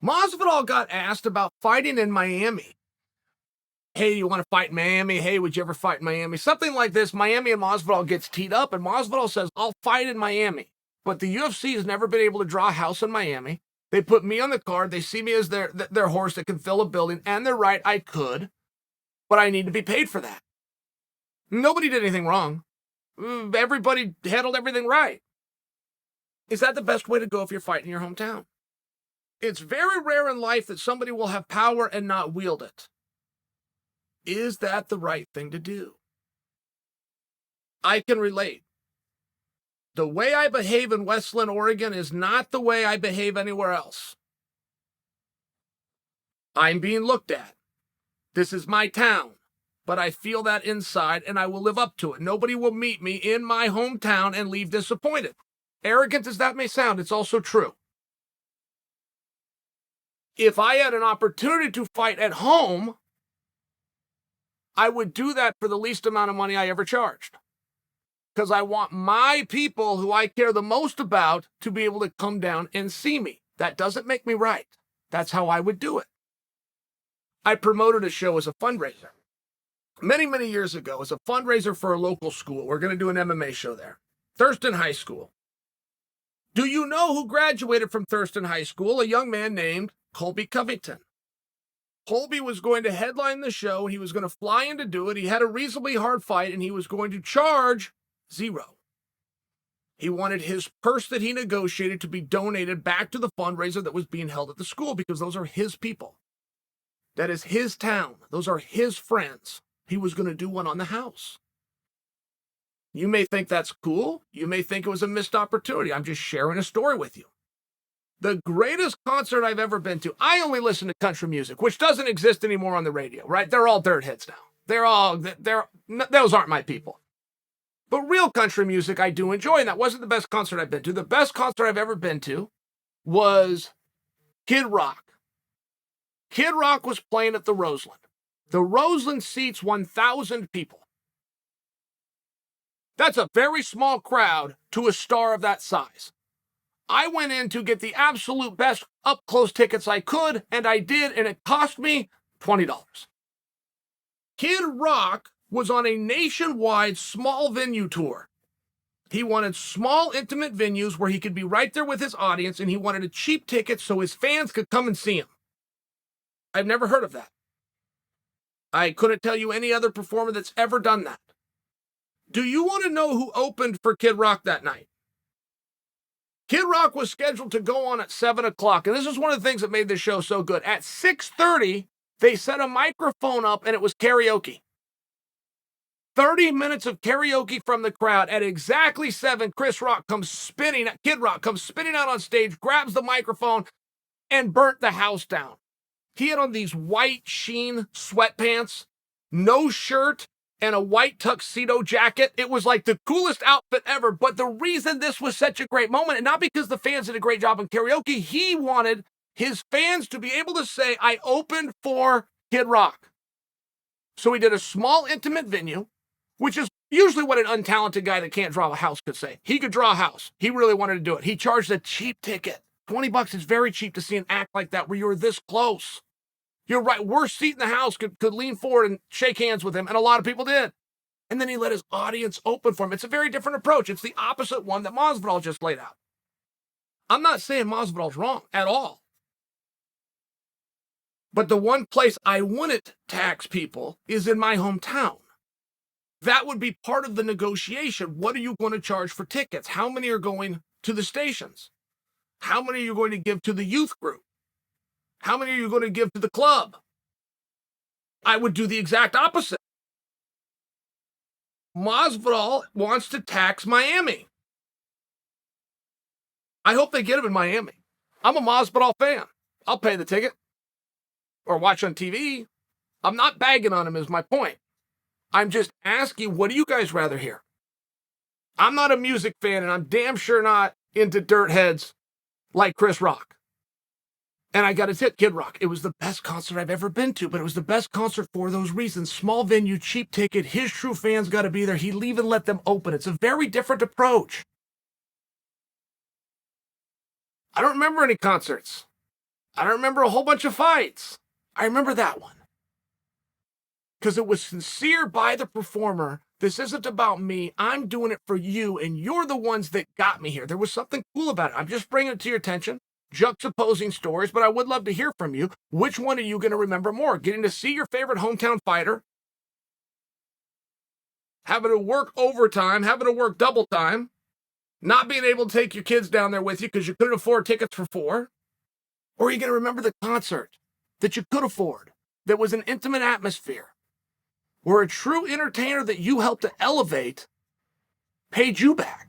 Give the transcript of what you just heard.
Masvidal got asked about fighting in Miami. Hey, you want to fight in Miami? Hey, would you ever fight in Miami? Something like this. Miami and Masvidal gets teed up, and Masvidal says, I'll fight in Miami. But the UFC has never been able to draw a house in Miami. They put me on the card. They see me as their horse that can fill a building, and they're right, I could, but I need to be paid for that. Nobody did anything wrong. Everybody handled everything right. Is that the best way to go if you're fighting in your hometown? It's very rare in life that somebody will have power and not wield it. Is that the right thing to do? I can relate. The way I behave in Westland, Oregon is not the way I behave anywhere else. I'm being looked at. This is my town, but I feel that inside and I will live up to it. Nobody will meet me in my hometown and leave disappointed. Arrogant as that may sound, it's also true. If I had an opportunity to fight at home, I would do that for the least amount of money I ever charged. Because I want my people who I care the most about to be able to come down and see me. That doesn't make me right. That's how I would do it. I promoted a show as a fundraiser. Many, many years ago, as a fundraiser for a local school. We're going to do an MMA show there. Thurston High School. Do you know who graduated from Thurston High School? A young man named Colby Covington. Colby was going to headline the show. He was going to fly in to do it. He had a reasonably hard fight, and he was going to charge $0. He wanted his purse that he negotiated to be donated back to the fundraiser that was being held at the school because those are his people. That is his town. Those are his friends. He was going to do one on the house. You may think that's cool. You may think it was a missed opportunity. I'm just sharing a story with you. The greatest concert I've ever been to, I only listen to country music, which doesn't exist anymore on the radio, right? They're all dirt hits now. Those aren't my people. But real country music I do enjoy, and that wasn't the best concert I've been to. The best concert I've ever been to was Kid Rock. Kid Rock was playing at the Roseland. The Roseland seats 1,000 people. That's a very small crowd to a star of that size. I went in to get the absolute best up-close tickets I could, and I did, and it cost me $20. Kid Rock was on a nationwide small venue tour. He wanted small, intimate venues where he could be right there with his audience, and he wanted a cheap ticket so his fans could come and see him. I've never heard of that. I couldn't tell you any other performer that's ever done that. Do you want to know who opened for Kid Rock that night? Kid Rock was scheduled to go on at 7 o'clock, and this is one of the things that made this show so good. At 6:30, they set a microphone up, and it was karaoke. 30 minutes of karaoke from the crowd. At exactly 7, Kid Rock comes spinning out on stage, grabs the microphone, and burnt the house down. He had on these white sheen sweatpants, no shirt, and a white tuxedo jacket. It was like the coolest outfit ever. But the reason this was such a great moment, and not because the fans did a great job in karaoke, he wanted his fans to be able to say, I opened for Kid Rock. So he did a small, intimate venue, which is usually what an untalented guy that can't draw a house could say. He could draw a house. He really wanted to do it. He charged a cheap ticket. $20 is very cheap to see an act like that where you're this close. You're right. Worst seat in the house could lean forward and shake hands with him, and a lot of people did. And then he let his audience open for him. It's a very different approach. It's the opposite one that Masvidal just laid out. I'm not saying Masvidal's wrong at all. But the one place I wouldn't tax people is in my hometown. That would be part of the negotiation. What are you going to charge for tickets? How many are going to the stations? How many are you going to give to the youth group? How many are you going to give to the club? I would do the exact opposite. Masvidal wants to tax Miami. I hope they get him in Miami. I'm a Masvidal fan. I'll pay the ticket or watch on TV. I'm not bagging on him is my point. I'm just asking, what do you guys rather hear? I'm not a music fan, and I'm damn sure not into dirt heads like Kid Rock. And I got to tip Kid Rock. It was the best concert I've ever been to, but it was the best concert for those reasons. Small venue, cheap ticket, his true fans got to be there. He'd even let them open. It's a very different approach. I don't remember any concerts. I don't remember a whole bunch of fights. I remember that one. Because it was sincere by the performer. This isn't about me. I'm doing it for you, and you're the ones that got me here. There was something cool about it. I'm just bringing it to your attention, juxtaposing stories, but I would love to hear from you. Which one are you going to remember more? Getting to see your favorite hometown fighter, having to work overtime, having to work double time, not being able to take your kids down there with you because you couldn't afford tickets for 4? Or are you going to remember the concert that you could afford, that was an intimate atmosphere, where a true entertainer that you helped to elevate paid you back?